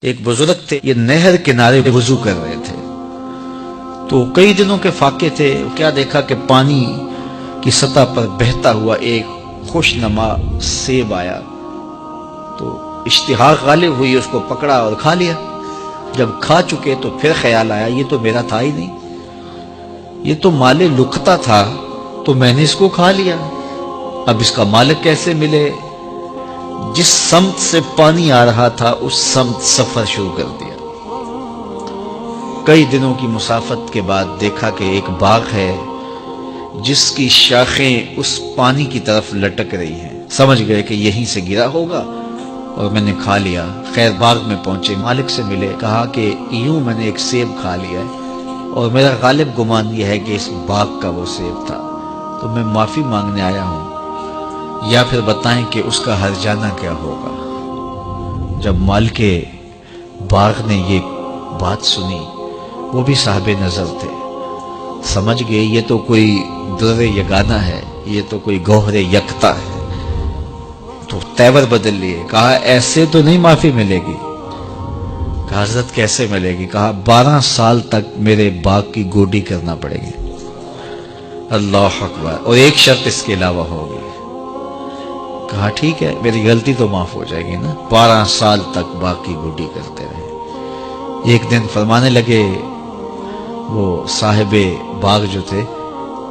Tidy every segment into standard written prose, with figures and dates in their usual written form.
ایک بزرگ تھے، یہ نہر کنارے وضو کر رہے تھے تو کئی دنوں کے فاقے تھے۔ کیا دیکھا کہ پانی کی سطح پر بہتا ہوا ایک خوش نما سیب آیا تو اشتہاق غالب ہوئی، اس کو پکڑا اور کھا لیا۔ جب کھا چکے تو پھر خیال آیا یہ تو میرا تھا ہی نہیں، یہ تو مال لقطہ تھا، تو میں نے اس کو کھا لیا، اب اس کا مالک کیسے ملے؟ جس سمت سے پانی آ رہا تھا اس سمت سفر شروع کر دیا۔ کئی دنوں کی مسافت کے بعد دیکھا کہ ایک باغ ہے جس کی شاخیں اس پانی کی طرف لٹک رہی ہیں۔ سمجھ گئے کہ یہیں سے گرا ہوگا اور میں نے کھا لیا۔ خیر باغ میں پہنچے، مالک سے ملے، کہا کہ یوں میں نے ایک سیب کھا لیا ہے اور میرا غالب گمان یہ ہے کہ اس باغ کا وہ سیب تھا، تو میں معافی مانگنے آیا ہوں، یا پھر بتائیں کہ اس کا ہرجانہ کیا ہوگا۔ جب مالک باغ نے یہ بات سنی، وہ بھی صاحب نظر تھے، سمجھ گئے یہ تو کوئی در یگانہ ہے، یہ تو کوئی گوہر یکتا ہے، تو تیور بدل لیے۔ کہا ایسے تو نہیں معافی ملے گی۔ کہا حضرت کیسے ملے گی؟ کہا 12 سال تک میرے باغ کی گوڈی کرنا پڑے گی۔ اللہ اکبر، اور ایک شرط اس کے علاوہ ہوگی۔ کہا ٹھیک ہے، میری غلطی تو معاف ہو جائے گی نا۔ 12 سال تک باغ کی گوڈی کرتے رہے۔ ایک دن فرمانے لگے وہ صاحب باغ جو تھے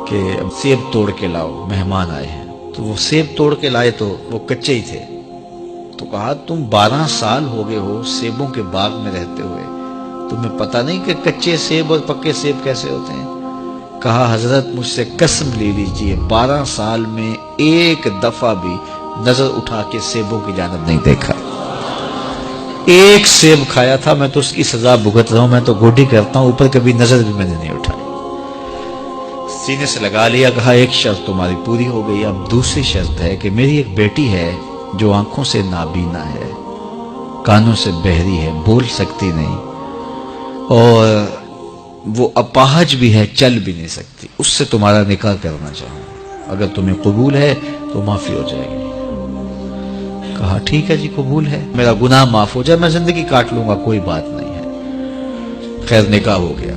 کہ سیب توڑ کے لاؤ، مہمان آئے ہیں۔ تو وہ سیب توڑ کے لائے تو وہ کچے ہی تھے۔ تو کہا تم 12 سال ہو گئے ہو سیبوں کے باغ میں رہتے ہوئے، تمہیں پتہ نہیں کہ کچے سیب اور پکے سیب کیسے ہوتے ہیں؟ کہا حضرت مجھ سے قسم لے لیجئے 12 سال میں ایک دفعہ بھی نظر اٹھا کے سیبوں کی جانب نہیں دیکھا۔ ایک سیب کھایا تھا، میں تو اس کی سزا بھگت رہا ہوں، میں تو گوڈی کرتا ہوں، اوپر کبھی نظر بھی میں نے نہیں اٹھائی۔ سینے سے لگا لیا، کہا ایک شرط تمہاری پوری ہو گئی، اب دوسری شرط ہے کہ میری ایک بیٹی ہے جو آنکھوں سے نابینا ہے، کانوں سے بہری ہے، بول سکتی نہیں، اور وہ اپاہج بھی ہے، چل بھی نہیں سکتی، اس سے تمہارا نکاح کرنا چاہوں، اگر تمہیں قبول ہے تو معافی ہو جائے گی۔ کہا ٹھیک ہے جی قبول ہے، میرا گناہ معاف ہو جائے، میں زندگی کاٹ لوں گا، کوئی بات نہیں ہے۔ خیر نکاح ہو گیا۔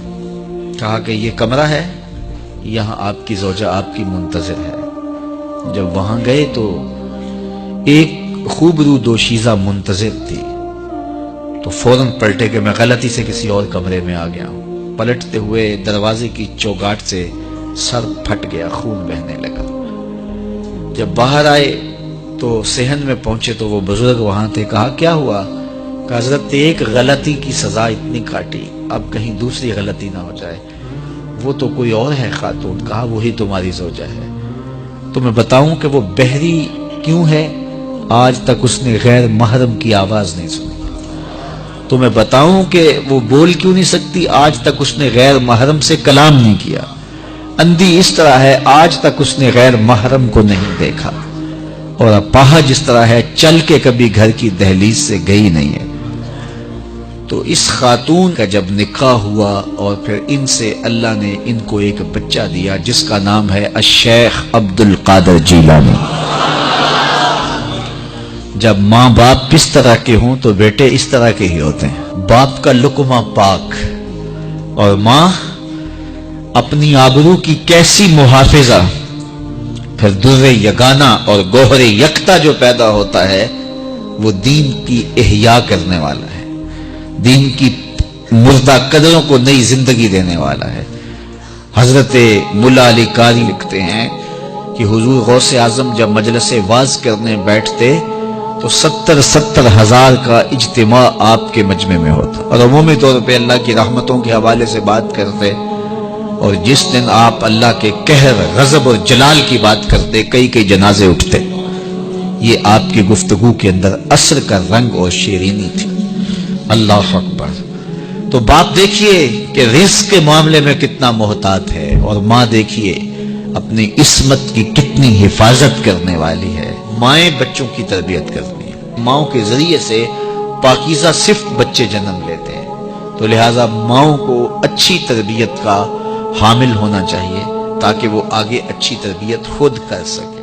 کہا کہ یہ کمرہ ہے، یہاں آپ کی زوجہ آپ کی منتظر ہے۔ جب وہاں گئے تو ایک خوبرو دوشیزہ منتظر تھی، تو فوراً پلٹے کہ میں غلطی سے کسی اور کمرے میں آ گیا ہوں۔ پلٹتے ہوئے دروازے کی چوگاٹ سے سر پھٹ گیا، خون بہنے لگا۔ جب باہر آئے تو صحن میں پہنچے تو وہ بزرگ وہاں تھے۔ کہا کیا ہوا؟ کہ حضرت ایک غلطی کی سزا اتنی کاٹی، اب کہیں دوسری غلطی نہ ہو جائے، وہ تو کوئی اور ہے خاتون۔ کہا وہی تمہاری زوجہ ہے۔ تو میں بتاؤں کہ وہ بہری کیوں ہے؟ آج تک اس نے غیر محرم کی آواز نہیں سنی۔ تو میں بتاؤں کہ وہ بول کیوں نہیں سکتی؟ آج تک اس نے غیر محرم سے کلام نہیں کیا۔ اندھی اس طرح ہے، آج تک اس نے غیر محرم کو نہیں دیکھا، اور اپاہج اس طرح ہے، چل کے کبھی گھر کی دہلیز سے گئی نہیں ہے۔ تو اس خاتون کا جب نکاح ہوا اور پھر ان سے اللہ نے ان کو ایک بچہ دیا جس کا نام ہے الشیخ عبد القادر جیلانی۔ جب ماں باپ اس طرح کے ہوں تو بیٹے اس طرح کے ہی ہوتے ہیں۔ باپ کا لقمہ پاک اور ماں اپنی آبرو کی کیسی محافظہ، پھر در یگانہ اور گوہر یکتا جو پیدا ہوتا ہے وہ دین کی احیاء کرنے والا ہے، دین کی مردہ قدروں کو نئی زندگی دینے والا ہے۔ حضرت ملا علی قاری لکھتے ہیں کہ حضور غوث اعظم جب مجلس واعظ کرنے بیٹھتے تو 70 ہزار کا اجتماع آپ کے مجمع میں ہوتا، اور عمومی طور پہ اللہ کی رحمتوں کے حوالے سے بات کرتے، اور جس دن آپ اللہ کے قہر، غضب اور جلال کی بات کرتے کئی جنازے اٹھتے۔ یہ آپ کی گفتگو کے اندر عصر کا رنگ اور شیرینی تھی۔ اللہ اکبر۔ تو باپ دیکھیے کہ رزق کے معاملے میں کتنا محتاط ہے، اور ماں دیکھیے اپنی عصمت کی کتنی حفاظت کرنے والی ہے۔ مائیں بچوں کی تربیت کرتی ہیں، ماؤں کے ذریعے سے پاکیزہ صفت بچے جنم لیتے ہیں، تو لہٰذا ماؤں کو اچھی تربیت کا حامل ہونا چاہیے تاکہ وہ آگے اچھی تربیت خود کر سکے۔